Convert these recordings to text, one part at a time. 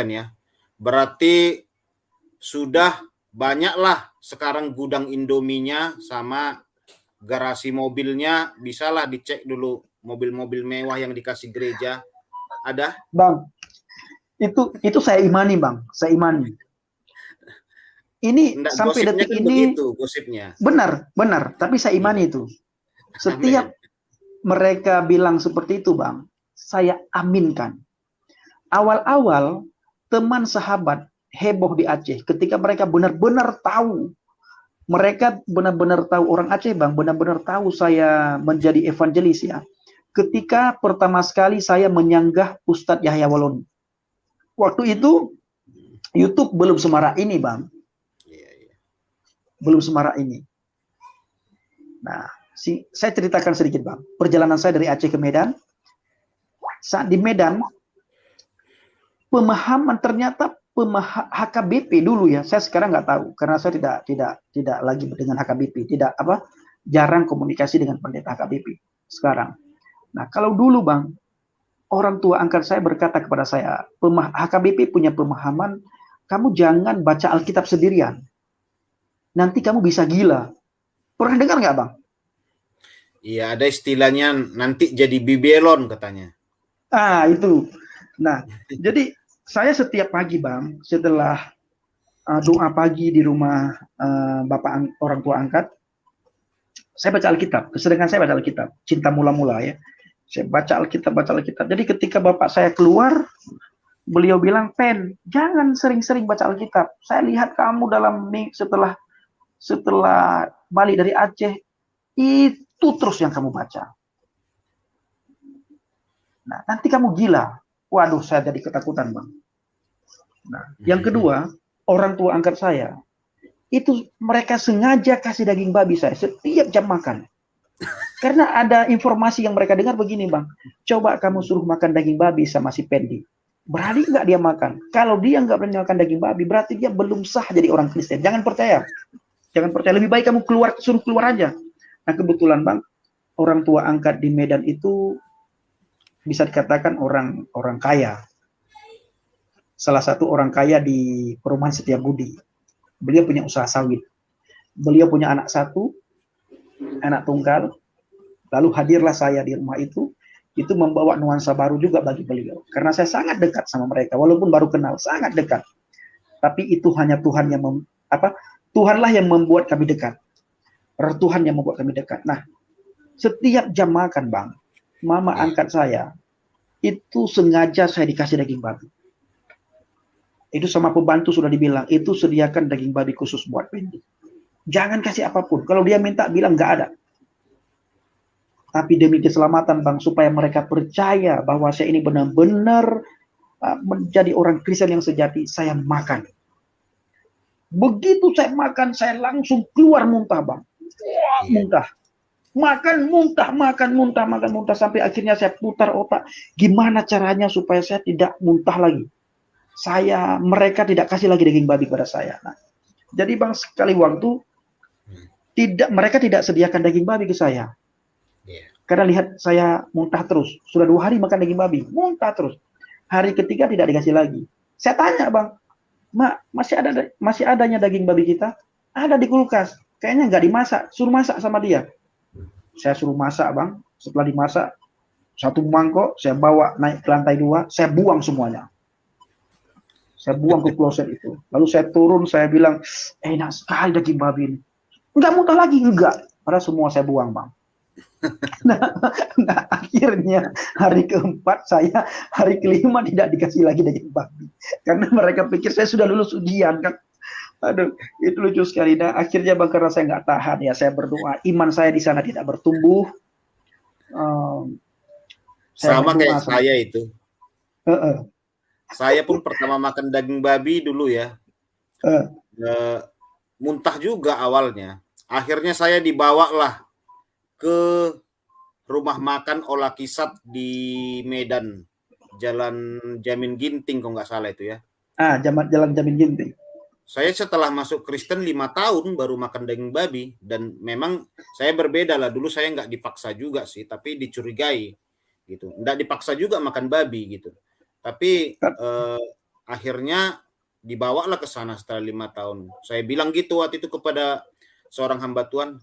ya. Berarti sudah banyaklah sekarang gudang Indominya sama garasi mobilnya, bisalah dicek dulu mobil-mobil mewah yang dikasih gereja. Ada? Bang, itu saya imani, Bang. Saya imani. Ini Enggak, sampai gosipnya detik kan ini begitu, gosipnya. benar, tapi saya imani itu. Setiap mereka bilang seperti itu, Bang, saya aminkan. Awal-awal teman sahabat heboh di Aceh ketika mereka benar-benar tahu, orang Aceh, Bang, benar-benar tahu saya menjadi evangelis ya. Ketika pertama sekali saya menyanggah Ustadz Yahya Waloni. Waktu itu YouTube belum semarak ini, Bang. Belum semarak ini. Nah, saya ceritakan sedikit, Bang. Perjalanan saya dari Aceh ke Medan. Saat di Medan, pemahaman ternyata HKBP dulu ya. Saya sekarang nggak tahu karena saya tidak lagi dengan HKBP, jarang komunikasi dengan pendeta HKBP sekarang. Nah, kalau dulu, Bang, orang tua angkat saya berkata kepada saya, HKBP punya pemahaman, kamu jangan baca Alkitab sendirian. Nanti kamu bisa gila. Pernah dengar nggak, Bang? Iya, ada istilahnya nanti jadi bibelon katanya. Itu. Nah, jadi saya setiap pagi, Bang, setelah doa pagi di rumah bapak orang tua angkat, saya baca Alkitab. Sedangkan saya baca Alkitab, cinta mula-mula ya. Saya baca Alkitab. Jadi ketika bapak saya keluar, beliau bilang, "Pen, jangan sering-sering baca Alkitab. Saya lihat kamu setelah balik dari Aceh, itu terus yang kamu baca. Nah, nanti kamu gila." Waduh, saya jadi ketakutan, Bang. Nah, yang kedua, orang tua angkat saya, itu mereka sengaja kasih daging babi saya setiap jam makan. Karena ada informasi yang mereka dengar begini, Bang. Coba kamu suruh makan daging babi sama si Pendi. Berani nggak dia makan? Kalau dia nggak berani makan daging babi, berarti dia belum sah jadi orang Kristen. Jangan percaya. Lebih baik kamu suruh keluar aja. Nah, kebetulan, Bang, orang tua angkat di Medan itu bisa dikatakan orang kaya. Salah satu orang kaya di Perumahan Setiabudi. Beliau punya usaha sawit. Beliau punya anak satu, anak tunggal. Lalu hadirlah saya di rumah itu membawa nuansa baru juga bagi beliau. Karena saya sangat dekat sama mereka, walaupun baru kenal, sangat dekat. Tapi itu hanya Tuhan yang Tuhanlah yang membuat kami dekat. Tuhan yang membuat kami dekat. Nah, setiap jam makan, Bang, mama angkat saya, itu sengaja saya dikasih daging babi. Itu sama pembantu sudah dibilang, itu sediakan daging babi khusus buat Pendi. Jangan kasih apapun. Kalau dia minta, bilang nggak ada. Tapi demi keselamatan, Bang, supaya mereka percaya bahwa saya ini benar-benar menjadi orang Kristen yang sejati, saya makan. Begitu saya makan, saya langsung keluar muntah, Bang. Muntah. Makan muntah sampai akhirnya saya putar otak, gimana caranya supaya saya tidak muntah lagi. Mereka tidak kasih lagi daging babi pada saya. Nah, jadi, Bang, sekali waktu mereka tidak sediakan daging babi ke saya. Karena lihat saya muntah terus. Sudah 2 hari makan daging babi, muntah terus. Hari ketiga tidak dikasih lagi. Saya tanya, Bang, "Mak, masih adanya daging babi kita?" "Ada di kulkas." "Kayaknya nggak dimasak, suruh masak sama dia." Saya suruh masak, Bang. Setelah dimasak, 1 mangkok saya bawa naik ke lantai 2, saya buang semuanya. Saya buang ke kloset itu. Lalu saya turun, saya bilang, "Enak sekali daging babi ini." "Enggak muntah lagi." "Enggak." Padahal semua saya buang, Bang. Nah, akhirnya hari keempat hari kelima tidak dikasih lagi daging babi. Karena mereka pikir saya sudah lulus ujian kan. Aduh, itu lucu sekali. Nah, akhirnya, Bang, karena saya nggak tahan ya, saya berdoa. Iman saya di sana tidak bertumbuh. Sama kayak saya itu. Saya pun pertama makan daging babi dulu ya. Muntah juga awalnya. Akhirnya saya dibawalah ke rumah makan Olah Kisat di Medan. Jalan Jamin Ginting kalau nggak salah itu ya. Jalan Jamin Ginting. Saya setelah masuk Kristen 5 tahun baru makan daging babi. Dan memang saya berbeda lah. Dulu saya nggak dipaksa juga sih, tapi dicurigai gitu. Nggak dipaksa juga makan babi gitu. Tapi akhirnya dibawalah ke sana setelah 5 tahun. Saya bilang gitu waktu itu kepada seorang hamba Tuhan,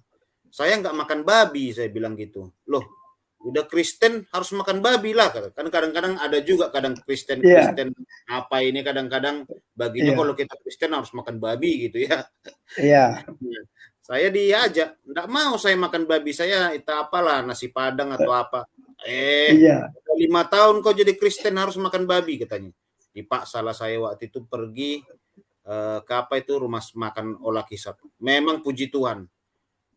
saya nggak makan babi, saya bilang gitu. Loh, udah Kristen harus makan babi lah. Kan kadang-kadang ada juga Kristen-Kristen apa ini kadang-kadang baginya kalau kita Kristen harus makan babi gitu ya. Iya. Saya diajak, nggak mau saya makan babi, saya itu apalah nasi Padang atau apa. Iya. 5 tahun kau jadi Kristen harus makan babi katanya. Dipaksalah saya waktu itu pergi ke apa itu rumah makan Ola Kisap. Memang puji Tuhan.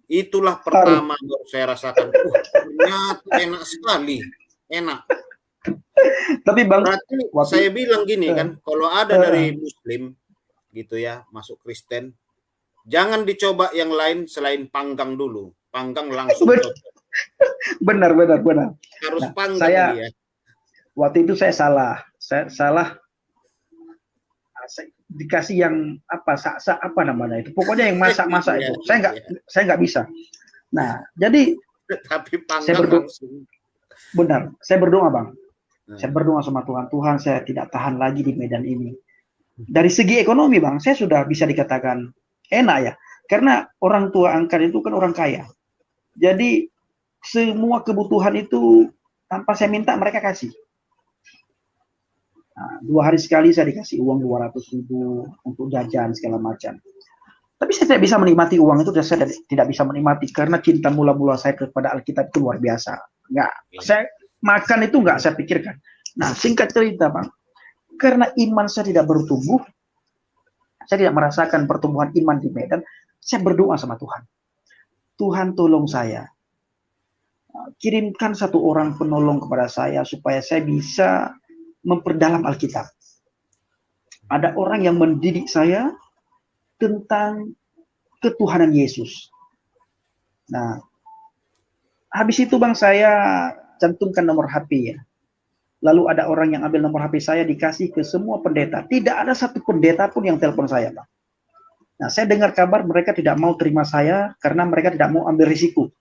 Itulah pertama baru saya rasakan. Ternyata enak sekali. Enak. Tapi Bang, berarti saya bilang gini kan, kalau ada dari Muslim gitu ya, masuk Kristen, jangan dicoba yang lain selain panggang dulu. Panggang langsung cocok. Benar. Harus panggang dia. Waktu itu saya salah. Saya dikasih yang apa namanya itu. Pokoknya yang masak-masak itu. Saya nggak bisa. Nah, jadi tapi panggang langsung. Benar. Saya berdoa, Bang. Saya berdoa sama Tuhan. Tuhan, saya tidak tahan lagi di Medan ini. Dari segi ekonomi, Bang, saya sudah bisa dikatakan enak ya. Karena orang tua angkat itu kan orang kaya. Jadi semua kebutuhan itu tanpa saya minta mereka kasih. Nah, 2 hari sekali saya dikasih uang 200.000 untuk jajan segala macam. Tapi saya tidak bisa menikmati uang itu, saya tidak bisa menikmati karena cinta mula-mula saya kepada Alkitab itu luar biasa. Enggak, saya makan itu enggak saya pikirkan. Nah, singkat cerita, Bang, karena iman saya tidak bertumbuh, saya tidak merasakan pertumbuhan iman di Medan, saya berdoa sama Tuhan. Tuhan tolong saya. Kirimkan satu orang penolong kepada saya supaya saya bisa memperdalam Alkitab. Ada orang yang mendidik saya tentang ketuhanan Yesus. Nah, habis itu Bang saya cantumkan nomor HP ya. Lalu ada orang yang ambil nomor HP saya dikasih ke semua pendeta. Tidak ada satu pendeta pun yang telepon saya, Bang. Nah, saya dengar kabar mereka tidak mau terima saya karena mereka tidak mau ambil risiko.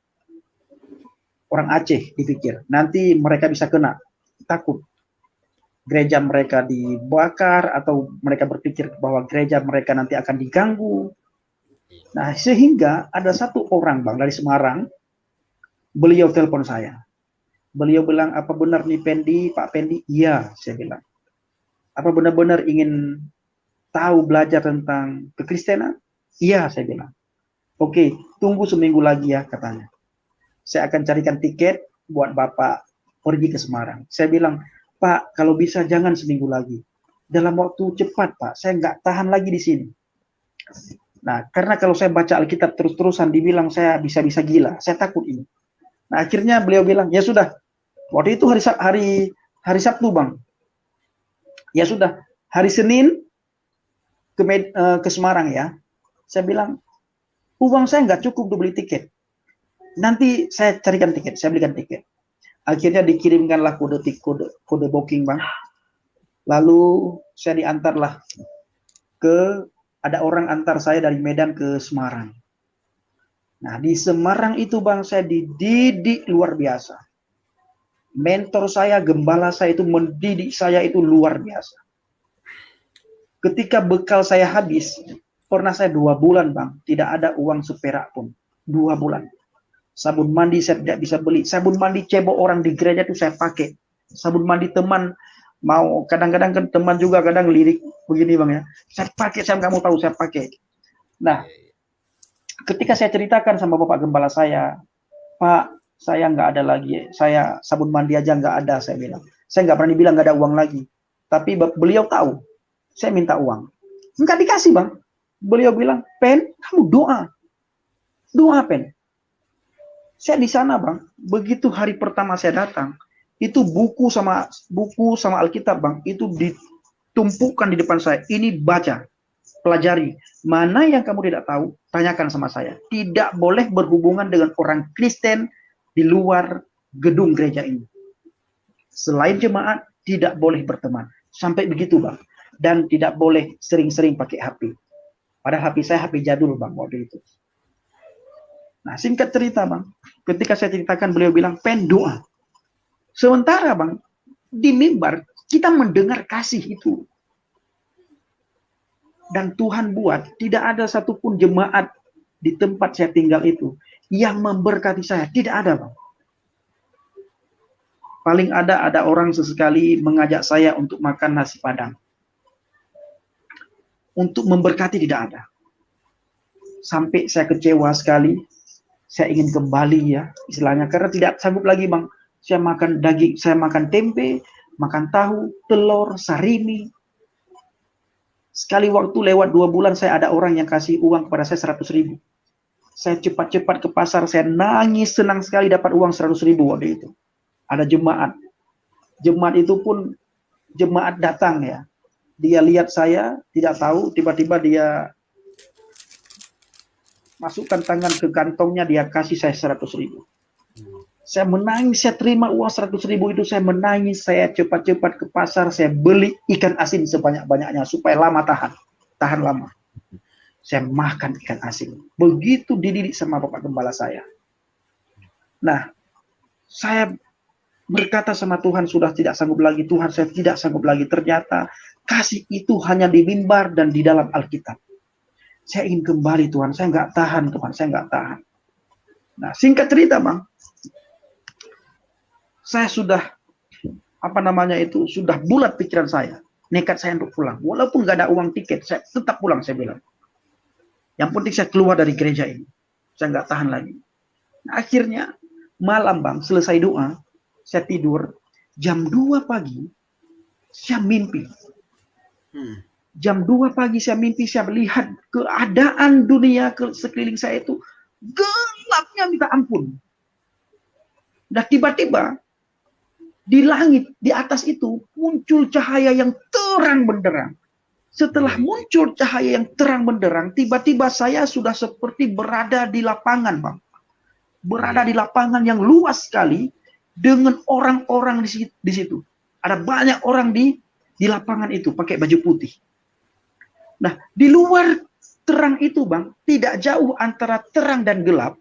Orang Aceh dipikir, nanti mereka bisa kena, takut. Gereja mereka dibakar atau mereka berpikir bahwa gereja mereka nanti akan diganggu. Nah, sehingga ada satu orang, Bang, dari Semarang, beliau telepon saya. Beliau bilang, apa benar nih Pak Pendi? Iya, saya bilang. Apa benar-benar ingin tahu belajar tentang kekristenan? Iya, saya bilang. Oke, tunggu seminggu lagi ya, katanya. Saya akan carikan tiket buat Bapak pergi ke Semarang. Saya bilang, Pak, kalau bisa jangan seminggu lagi. Dalam waktu cepat, Pak. Saya nggak tahan lagi di sini. Nah, karena kalau saya baca Alkitab terus-terusan, dibilang saya bisa-bisa gila. Saya takut ini. Nah, akhirnya beliau bilang, ya sudah. Waktu itu hari Sabtu, Bang. Ya sudah, hari Senin ke Semarang ya. Saya bilang, uang saya nggak cukup untuk beli tiket. Nanti saya carikan tiket, saya belikan tiket. Akhirnya dikirimkanlah kode booking, Bang. Lalu saya diantarlah ada orang antar saya dari Medan ke Semarang. Nah, di Semarang itu, Bang, saya dididik luar biasa. Mentor saya, gembala saya itu mendidik saya itu luar biasa. Ketika bekal saya habis, pernah saya 2 bulan, Bang, tidak ada uang seperak pun. 2 bulan. Sabun mandi saya tidak bisa beli. Sabun mandi cebok orang di gereja itu saya pakai. Sabun mandi teman, mau kadang-kadang kan teman juga kadang lirik begini, Bang ya. Saya pakai, saya nggak mau tahu, saya pakai. Nah, ketika saya ceritakan sama Bapak Gembala saya, Pak, saya nggak ada lagi, saya sabun mandi aja nggak ada, saya bilang. Saya nggak berani bilang nggak ada uang lagi. Tapi beliau tahu, saya minta uang. Nggak dikasih, Bang. Beliau bilang, Pen, kamu doa. Doa, Pen. Saya di sana, Bang. Begitu hari pertama saya datang, itu buku sama Alkitab, Bang, itu ditumpukan di depan saya. Ini baca, pelajari. Mana yang kamu tidak tahu, tanyakan sama saya. Tidak boleh berhubungan dengan orang Kristen di luar gedung gereja ini. Selain jemaat, tidak boleh berteman. Sampai begitu, Bang. Dan tidak boleh sering-sering pakai HP. Padahal HP saya HP jadul, Bang, waktu itu. Nah, singkat cerita, Bang. Ketika saya ceritakan, beliau bilang, Pen, doa. Sementara, Bang, di mimbar, kita mendengar kasih itu. Dan Tuhan buat tidak ada satupun jemaat di tempat saya tinggal itu yang memberkati saya. Tidak ada, Bang. Paling ada orang sesekali mengajak saya untuk makan nasi Padang. Untuk memberkati tidak ada. Sampai saya kecewa sekali. Saya ingin kembali ya, istilahnya. Karena tidak sanggup lagi, Bang. Saya makan daging, saya makan tempe, makan tahu, telur, sarimi. Sekali waktu lewat 2 bulan, saya ada orang yang kasih uang kepada saya 100.000. Saya cepat-cepat ke pasar, saya nangis senang sekali dapat uang 100.000 waktu itu. Ada jemaat. Jemaat itu pun jemaat datang ya. Dia lihat saya, tidak tahu, tiba-tiba dia masukkan tangan ke kantongnya, dia kasih saya 100.000. Saya menangis, saya terima uang 100.000 itu, saya menangis, saya cepat-cepat ke pasar, saya beli ikan asin sebanyak-banyaknya supaya lama tahan lama. Saya makan ikan asin. Begitu dididik sama Bapak Gembala saya. Nah, saya berkata sama Tuhan, sudah tidak sanggup lagi, Tuhan saya tidak sanggup lagi. Ternyata kasih itu hanya di mimbar dan di dalam Alkitab. Saya ingin kembali Tuhan, saya nggak tahan Tuhan, saya nggak tahan. Nah, singkat cerita Bang, saya sudah sudah bulat pikiran saya, nekat saya untuk pulang. Walaupun nggak ada uang tiket, saya tetap pulang, saya bilang. Yang penting saya keluar dari gereja ini, saya nggak tahan lagi. Nah, akhirnya malam Bang, selesai doa, saya tidur, jam 2 pagi, saya mimpi. Jam 2 pagi saya mimpi, saya melihat keadaan dunia sekeliling saya itu gelapnya minta ampun. Dan tiba-tiba di langit, di atas itu muncul cahaya yang terang benderang. Setelah muncul cahaya yang terang benderang, tiba-tiba saya sudah seperti berada di lapangan, Bang. Berada di lapangan yang luas sekali dengan orang-orang di situ. Ada banyak orang di lapangan itu pakai baju putih. Nah, di luar terang itu, Bang, tidak jauh antara terang dan gelap.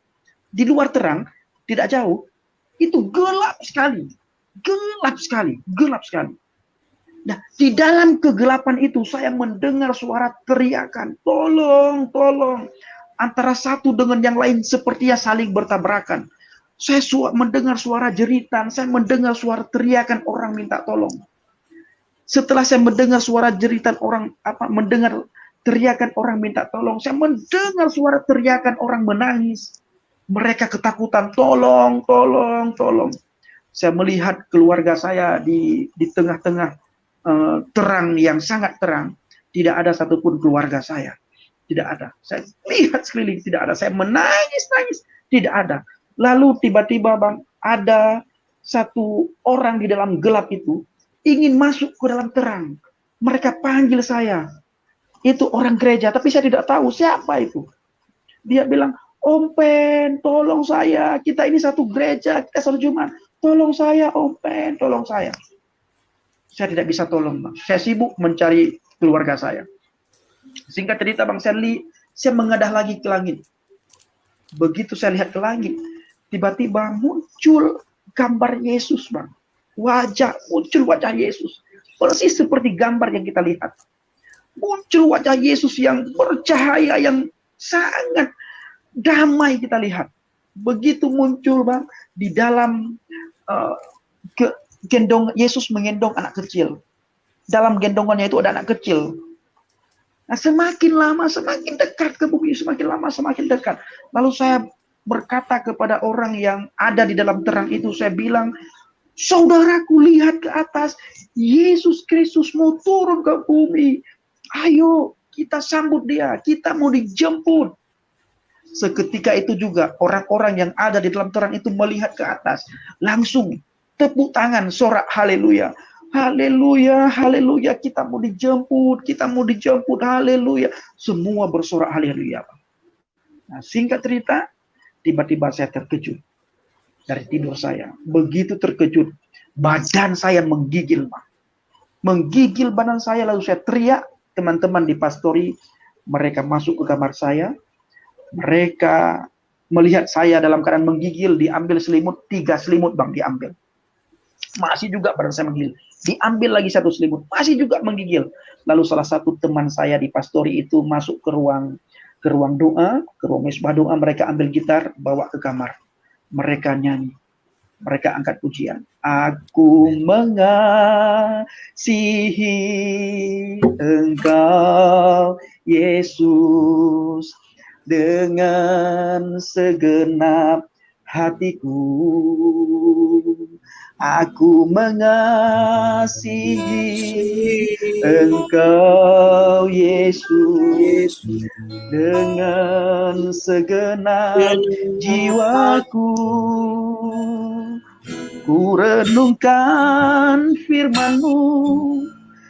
Di luar terang, tidak jauh, itu gelap sekali. Gelap sekali, gelap sekali. Nah, di dalam kegelapan itu saya mendengar suara teriakan, tolong, tolong. Antara satu dengan yang lain sepertinya saling bertabrakan. Saya mendengar suara jeritan, saya mendengar suara teriakan orang minta tolong. Setelah saya mendengar suara jeritan orang, mendengar teriakan orang minta tolong, saya mendengar suara teriakan orang menangis. Mereka ketakutan, tolong, tolong, tolong. Saya melihat keluarga saya di tengah-tengah terang yang sangat terang. Tidak ada satupun keluarga saya. Tidak ada. Saya lihat sekeliling, tidak ada. Saya menangis-nangis, tidak ada. Lalu tiba-tiba Bang, ada satu orang di dalam gelap itu ingin masuk ke dalam terang. Mereka panggil saya. Itu orang gereja, tapi saya tidak tahu siapa itu. Dia bilang, Om Pen, tolong saya. Kita ini satu gereja, kita satu Jumat. Tolong saya, Om Pen, tolong saya. Saya tidak bisa tolong, Bang. Saya sibuk mencari keluarga saya. Singkat cerita, Bang, saya mengadah lagi ke langit. Begitu saya lihat ke langit, tiba-tiba muncul gambar Yesus, Bang. Muncul wajah Yesus. Persis seperti gambar yang kita lihat. Muncul wajah Yesus yang bercahaya, yang sangat damai kita lihat. Begitu muncul, Bang, di dalam Yesus menggendong anak kecil. Dalam gendongannya itu ada anak kecil. Nah, semakin lama semakin dekat ke bumi, semakin lama semakin dekat. Lalu saya berkata kepada orang yang ada di dalam terang itu, saya bilang, saudaraku, lihat ke atas, Yesus Kristus mau turun ke bumi. Ayo kita sambut dia, kita mau dijemput. Seketika itu juga orang-orang yang ada di dalam terang itu melihat ke atas, langsung tepuk tangan, sorak haleluya. Haleluya, haleluya, kita mau dijemput, haleluya. Semua bersorak haleluya. Nah, singkat cerita, tiba-tiba saya terkejut dari tidur saya. Begitu terkejut, badan saya menggigil, Pak. Menggigil badan saya, lalu saya teriak. Teman-teman di pastori, mereka masuk ke kamar saya. Mereka melihat saya dalam keadaan menggigil, diambil selimut, 3 selimut, Bang, diambil. Masih juga badan saya menggigil. Diambil lagi satu selimut, masih juga menggigil. Lalu salah satu teman saya di pastori itu masuk ke ruang doa, ke ruang mesbah doa, mereka ambil gitar, bawa ke kamar. Mereka nyanyi, mereka angkat pujian. Aku mengasihi Engkau, Yesus, dengan segenap hatiku. Aku mengasihi Engkau, Yesus, dengan segenap jiwaku. Ku renungkan firman-Mu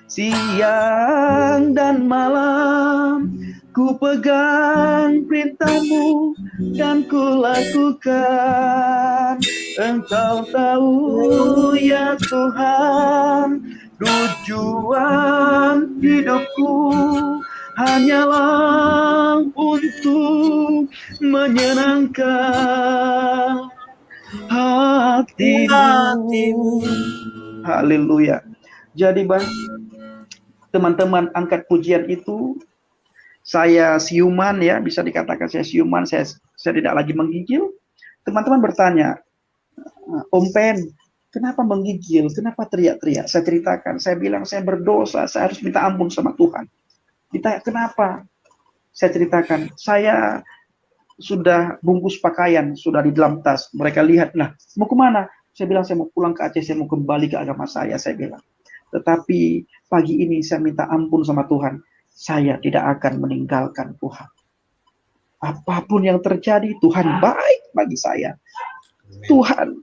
siang dan malam, ku pegang perintah-Mu dan ku lakukan. Engkau tahu ya Tuhan, tujuan hidupku hanyalah untuk menyenangkan hatimu. Haleluya. Jadi Bang, teman-teman angkat pujian itu, saya siuman ya, bisa dikatakan saya siuman, saya tidak lagi menggigil. Teman-teman bertanya, Om Pen, kenapa menggigil? Kenapa teriak-teriak? Saya ceritakan, saya bilang saya berdosa, saya harus minta ampun sama Tuhan. Ditanya kenapa? Saya ceritakan, saya sudah bungkus pakaian, sudah di dalam tas. Mereka lihat, nah mau kemana? Saya bilang saya mau pulang ke Aceh, saya mau kembali ke agama saya bilang. Tetapi pagi ini saya minta ampun sama Tuhan. Saya tidak akan meninggalkan Tuhan. Apapun yang terjadi, Tuhan baik bagi saya. Tuhan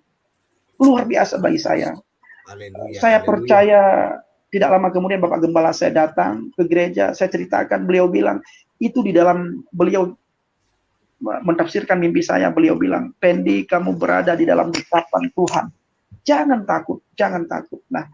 luar biasa bagi saya. Saya percaya tidak lama kemudian Bapak Gembala saya datang ke gereja, saya ceritakan, beliau bilang, itu di dalam beliau mentafsirkan mimpi saya, beliau bilang, Pendi, kamu berada di dalam dekapan Tuhan. Jangan takut, jangan takut. Nah,